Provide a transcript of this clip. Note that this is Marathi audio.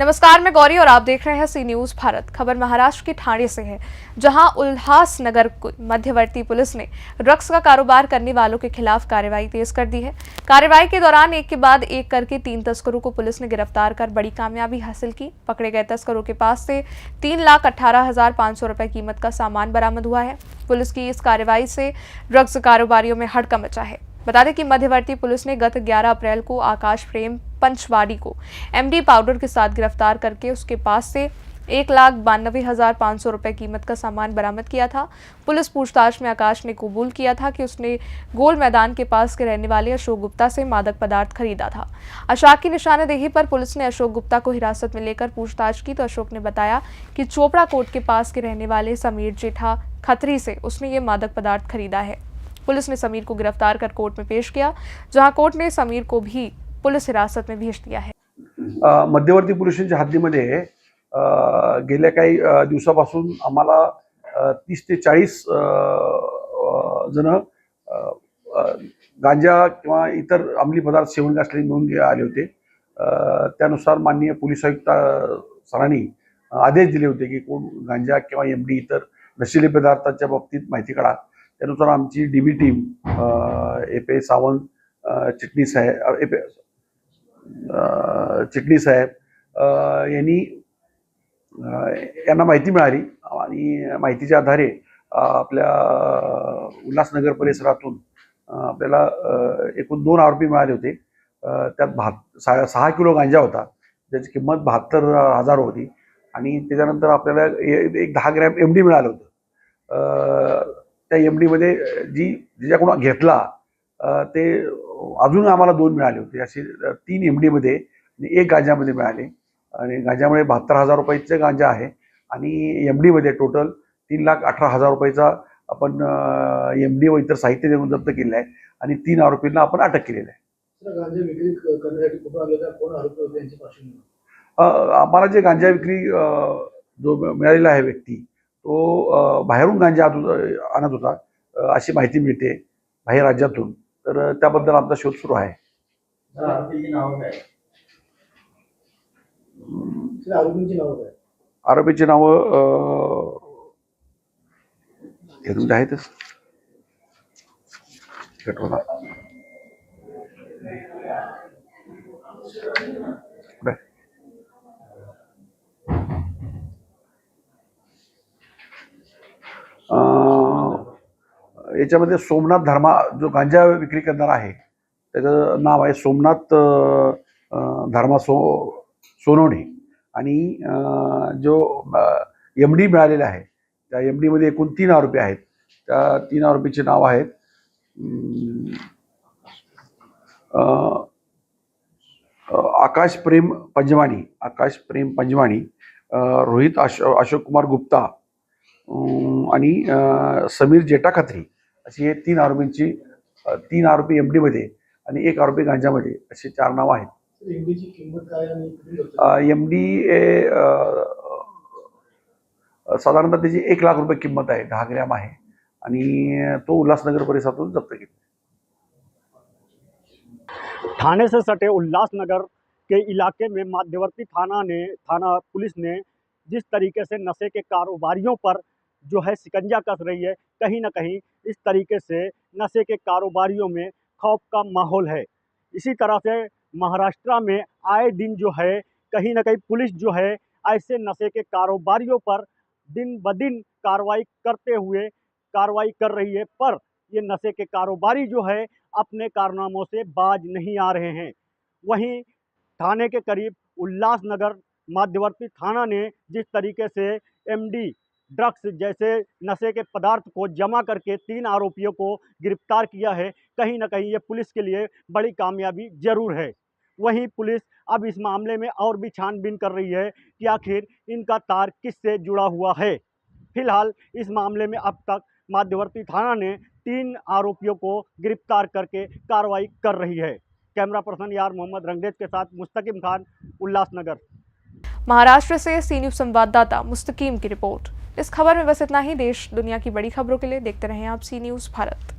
नमस्कार, मैं गौरी और आप देख रहे हैं सी न्यूज भारत। खबर महाराष्ट्र के ठाणे से है, जहां उल्हासनगर मध्यवर्ती पुलिस ने ड्रग्स का कारोबार करने वालों के खिलाफ कार्रवाई तेज कर दी है। कार्रवाई के दौरान एक के बाद एक करके 3 तस्करों को पुलिस ने गिरफ्तार कर बड़ी कामयाबी हासिल की। पकड़े गए तस्करों के पास से 3,18,500 रुपए कीमत का सामान बरामद हुआ है। पुलिस की इस कार्रवाई से ड्रग्स कारोबारियों में हड़कंप मचा है। बता दें कि मध्यवर्ती पुलिस ने गत 11 अप्रैल को आकाश प्रेम पंचवाड़ी को एमडी पाउडर के साथ गिरफ्तार करके उसके पास से 1,92,500 रुपए कीमत का सामान बरामद किया था। पुलिस पूछताछ में आकाश ने कबूल किया था कि उसने गोल मैदान के पास के रहने वाले अशोक गुप्ता से मादक पदार्थ खरीदा था। अशोक की निशानदेही पर पुलिस ने अशोक गुप्ता को हिरासत में लेकर पूछताछ की तो अशोक ने बताया कि चोपड़ा कोट के पास के रहने वाले समीर जेठा खत्री से उसने ये मादक पदार्थ खरीदा है। पुलिस ने समीर को गिरफ्तार कर कोर्ट में पेश किया, जहां कोर्ट ने समीर को भी पुलिस हिरासत में भेज दिया है। मध्यवर्ती पोलीस स्टेशनच्या हद्दीमध्ये गेल्या काही दिवसापासून आम्हाला 30 ते 40 जण गांजा किंवा इतर अंमली पदार्थ सेवन असलेले मिळून आले होते। त्यानुसार माननीय पोलीस आयुक्त सरांनी आदेश दिले होते की कोण गांजा किंवा एमडी इतर नशीले पदार्थांच्या बाबतीत माहिती काढा। त्यानुसार आमची डीबी टीम एपे सावंत चिटणी साहेब यांना माहिती मिळाली आणि माहितीच्या आधारे आपल्या उल्हासनगर परिसरातून आपल्याला एकूण 2 आरोपी मिळाले होते। त्यात 6 किलो गांजा होता, ज्याची किंमत 72,000 होती आणि त्याच्यानंतर आपल्याला एक 10 ग्रॅम एमडी मिळालं होतं। त्या एमडी मध्ये ज्याच्याकडून घेतला ते अजून आम्हाला 2 मिळाले होते। असे 3 एमडी मध्ये आणि 1 गांजामध्ये मिळाले आणि गांजामुळे 72,000 रुपयाचे गांजा आहे आणि एमडी मध्ये टोटल 3,18,000 रुपयाचा आपण एमडी व इतर साहित्य देऊन जप्त केले आहे आणि 3 आरोपींना आपण अटक केलेली आहे। गांजा विक्री करण्यासाठी कुठून आलेला कोण आरोपी होते यांची पार्श्वभूमी? आम्हाला जे गांजा विक्री जो मिळालेला आहे व्यक्ती तो बाहेरून गांजा आणत होता अशी माहिती मिळते बाहेर राज्यातून। तर त्याबद्दल आमचा शोध सुरू आहे। आरोपीची नावं आहेतच। याच्यामध्ये सोमनाथ धर्मा जो गांजा विक्री करणारा आहे त्याचं नाव आहे सोमनाथ धर्मा सोनवणे आणि जो एमडी मिळालेला आहे त्या एमडी मध्ये एकूण 3 आरोपी आहेत। त्या 3 आरोपीचे नाव आहेत आकाश प्रेम पंजवाणी, रोहित अशोक कुमार गुप्ता आणि समीर जेठा खत्री अशी हे 3 आरोपींची 3 आरोपी एमडी मध्ये आणि 1 आरोपी गांजामध्ये असे 4 नाव आहेत। एमडीची किंमत काय आणि एमडी साधारणतः त्याची 1 लाख रुपये किंमत आहे, 10 ग्रॅम आहे आणि तो उल्हासनगर परिसरातून जप्त केला। थाने से सटे उल्लासनगर के इलाके में मध्यवर्ती थाना पुलिस ने जिस तरीके से नशे के कारोबारियों पर जो है शिकंजा कस रही है, कहीं ना कहीं इस तरीके से नशे के कारोबारियों में खौफ का माहौल है। इसी तरह से महाराष्ट्र में आए दिन जो है कहीं ना कहीं पुलिस जो है ऐसे नशे के कारोबारियों पर दिन ब दिन कार्रवाई कर रही है, पर ये नशे के कारोबारी जो है अपने कारनामों से बाज नहीं आ रहे हैं। वहीं थाने के करीब उल्लासनगर मध्यवर्ती थाना ने जिस तरीके से एमडी ड्रग्स जैसे नशे के पदार्थ को जमा करके 3 आरोपियों को गिरफ्तार किया है, कहीं ना कहीं ये पुलिस के लिए बड़ी कामयाबी जरूर है। वहीं पुलिस अब इस मामले में और भी छानबीन कर रही है कि आखिर इनका तार किससे जुड़ा हुआ है। फिलहाल इस मामले में अब तक मध्यवर्ती थाना ने 3 आरोपियों को गिरफ्तार करके कार्रवाई कर रही है। कैमरा पर्सन यार मोहम्मद रंगरेज के साथ मुस्तकीम खान, उल्लासनगर। महाराष्ट्र से सी न्यूज संवाददाता मुस्तकीम की रिपोर्ट। इस खबर में बस इतना ही। देश दुनिया की बड़ी खबरों के लिए देखते रहें आप सी न्यूज भारत।